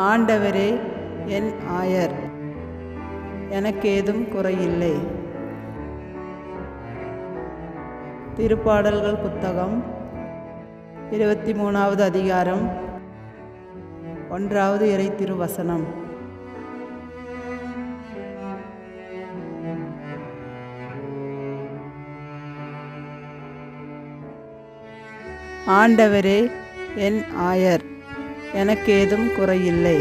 ஆண்டவரே என் ஆயர், எனக்கேதும் குறையில்லை. திருப்பாடல்கள் புத்தகம் 23வது அதிகாரம் 1வது இறை திருவசனம். ஆண்டவரே என் ஆயர், எனக்கேதும் குறையில்லை.